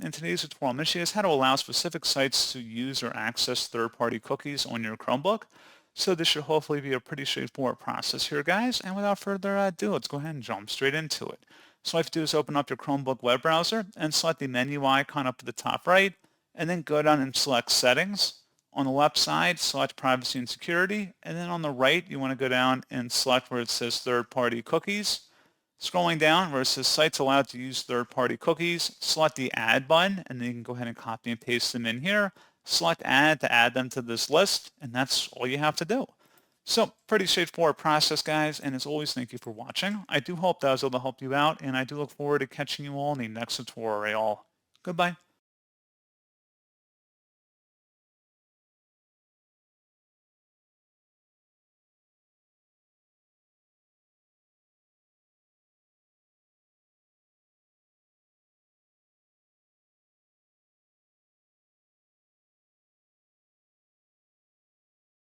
In today's tutorial, I'm going to show you guys how to allow specific sites to use or access third-party cookies on your Chromebook. So this should hopefully be a pretty straightforward process here, guys. And without further ado, let's go ahead and jump straight into it. So all you have to do is open up your Chromebook web browser and select the menu icon up at the top right, and then go down and select Settings. On the left side, select Privacy and Security, and then on the right, you want to go down and select where it says Third-Party Cookies. Scrolling down where it says sites allowed to use third-party cookies, select the add button, and then you can go ahead and copy and paste them in here. Select add to add them to this list, and that's all you have to do. So pretty straightforward process, guys, and as always, thank you for watching. I do hope that I was able to help you out, and I do look forward to catching you all in the next tutorial. Goodbye.